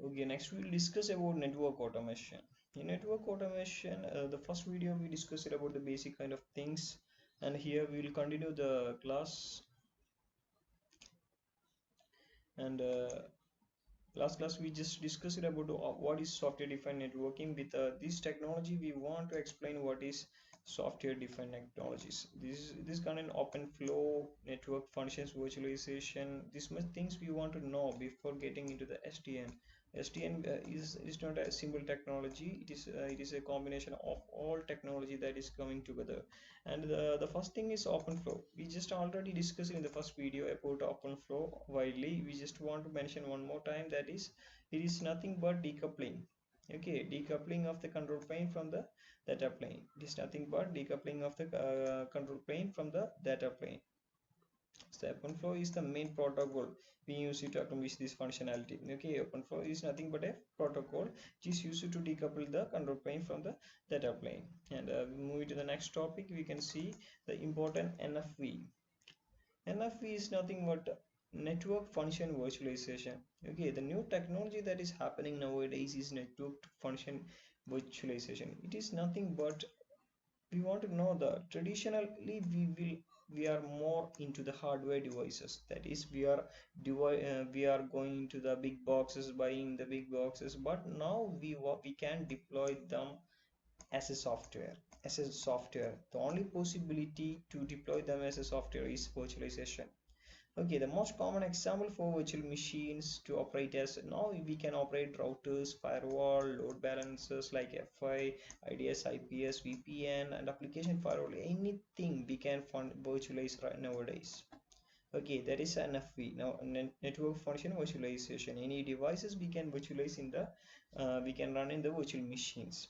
Okay, next we will discuss about network automation. In network automation, the first video we discussed about the basic kind of things, and here we will continue the class. And last class we just discussed about what is software defined networking. With this technology, we want to explain what is software defined technologies. This kind of open flow network functions virtualization. This much things we want to know before getting into the SDN. SDN is not a simple technology. It is a combination of all technology that is coming together. And the first thing is open flow. We just already discussed in the first video about open flow widely. We just want to mention one more time, that is it is nothing but decoupling. Okay, decoupling of the control plane from the data plane. It is nothing but decoupling of the control plane from the data plane. So OpenFlow is the main protocol we use it to accomplish this functionality. Okay, OpenFlow is nothing but a protocol which is used to decouple the control plane from the data plane. And moving to the next topic, we can see the important NFV. NFV is nothing but network function virtualization. Okay, the new technology that is happening nowadays is network function virtualization. It is nothing but, we want to know that traditionally we are more into the hardware devices, that is we are going into the big boxes, buying the big boxes, but now we can deploy them as a software. The only possibility to deploy them as a software is virtualization. Okay, the most common example for virtual machines to operate as, now we can operate routers, firewall, load balancers like Fi, IDS, IPS, VPN, and application firewall. Anything we can virtualize right nowadays. Okay, that is NFV. Now, network function virtualization. Any devices we can virtualize in the, we can run in the virtual machines.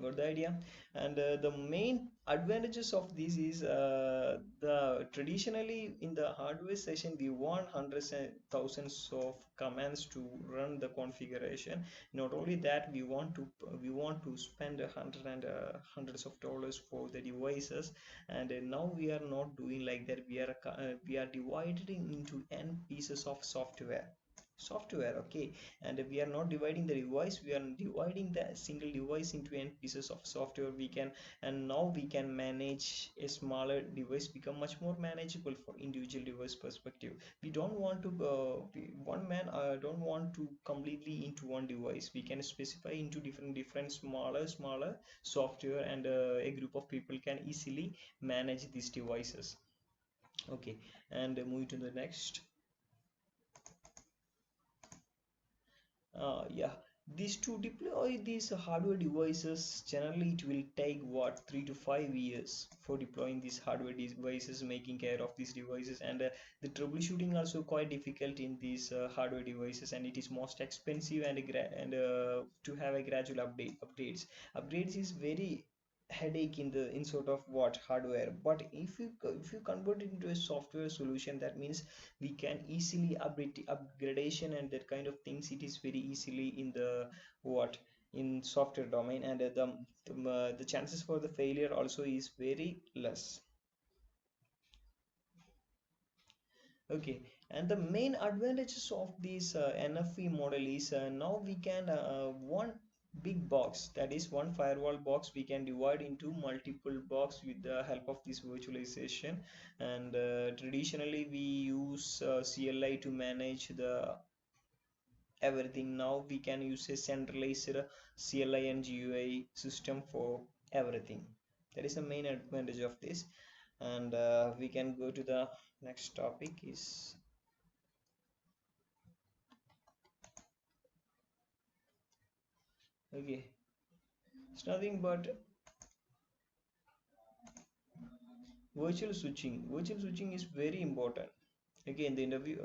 Got the idea? And the main advantages of this is, the traditionally in the hardware session we want hundreds and thousands of commands to run the configuration. Not only that, we want to spend hundreds of dollars for the devices. And now we are not doing like that. We are dividing into n pieces of software. Okay, and we are not dividing the device, we are dividing the single device into n pieces of software. We can, and now we can manage a smaller device, become much more manageable for individual device perspective. We don't want to one man don't want to completely into one device. We can specify into different smaller software, and a group of people can easily manage these devices. Okay, and moving to the next. Yeah, these to deploy these hardware devices, generally it will take what, 3 to 5 years for deploying these hardware devices, making care of these devices. And the troubleshooting also quite difficult in these hardware devices, and it is most expensive, and to have a gradual updates is very headache in the in sort of what hardware. But if you convert it into a software solution, that means we can easily upgradation and that kind of things. It is very easily in the what, in software domain. And the chances for the failure also is very less. Okay, and the main advantages of this NFV model is, now we can, one big box, that is one firewall box, we can divide into multiple box with the help of this virtualization. And traditionally we use CLI to manage the everything. Now we can use a centralized CLI and GUI system for everything. That is the main advantage of this. And we can go to the next topic is, okay, it's nothing but virtual switching is very important. Again, the interview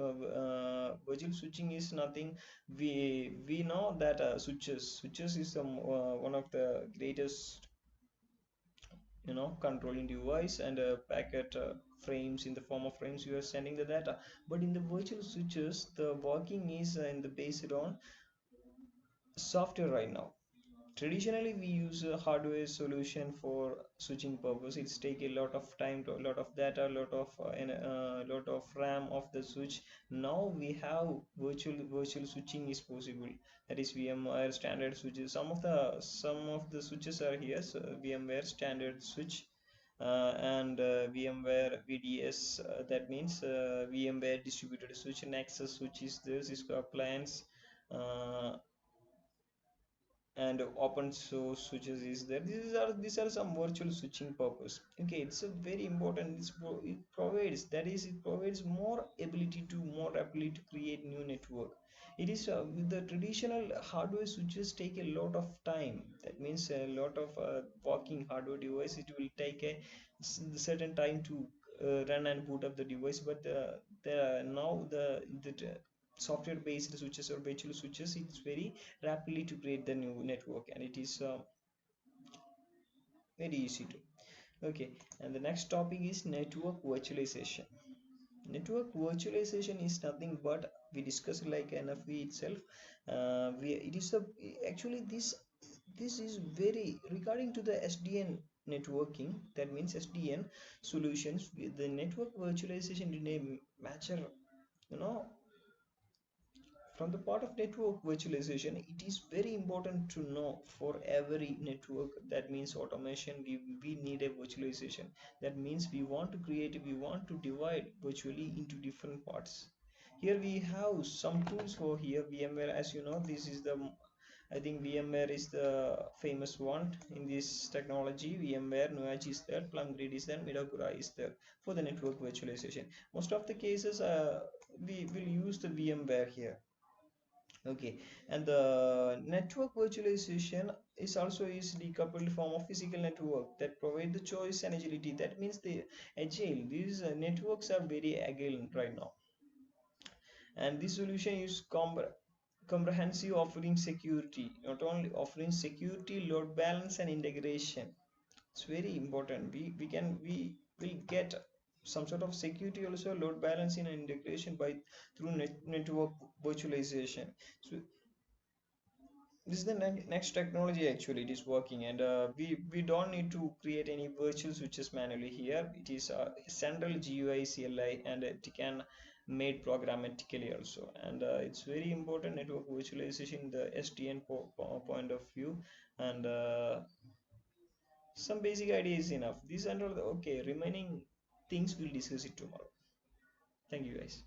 virtual switching is nothing. We know that switches is one of the greatest, controlling device. And packet frames, in the form of frames, you are sending the data. But in the virtual switches, the working is in the based on software right now. Traditionally, we use a hardware solution for switching purpose. It's take a lot of time, to a lot of data, a lot of lot of RAM of the switch. Now we have virtual switching is possible. That is VMware standard switches. Some of the switches are here. So VMware standard switch. And VMware VDS, that means VMware distributed switch, and access switch is there, Cisco appliance, uh, and open source switches is there. These are some virtual switching purpose. Okay, it's a very important. It provides, that is, it provides more ability to more rapidly to create new network. It is with the traditional hardware switches take a lot of time. That means a lot of working hardware device, it will take a certain time to run and boot up the device. But the now the software based switches or virtual switches, it's very rapidly to create the new network, and it is very easy to. Okay, and the next topic is network virtualization. Network virtualization is nothing but we discussed like NFV itself. It is the actually this is very regarding to the SDN networking. That means SDN solutions. The network virtualization in a major, you know, from the part of network virtualization, it is very important to know for every network. That means automation, we need a virtualization. That means we want to divide virtually into different parts. Here we have some tools for here. VMware, as you know, this is the, I think VMware is the famous one in this technology. VMware, Nuage is there, PlumGrid is there, Midagura is there for the network virtualization. Most of the cases, we will use the VMware here. Okay, and the network virtualization is also is decoupled from a physical network that provide the choice and agility. That means the agile. These networks are very agile right now, and this solution is comprehensive, offering security, not only offering security, load balance, and integration. It's very important. We will get some sort of security also, load balancing and integration by through network virtualization. So this is the next technology. Actually, it is working, and we don't need to create any virtual switches manually here. It is central GUI CLI, and it can made programmatically also. And it's very important network virtualization in the SDN point of view. And some basic idea is enough. These are all okay. Remaining things we'll discuss it tomorrow. Thank you, guys.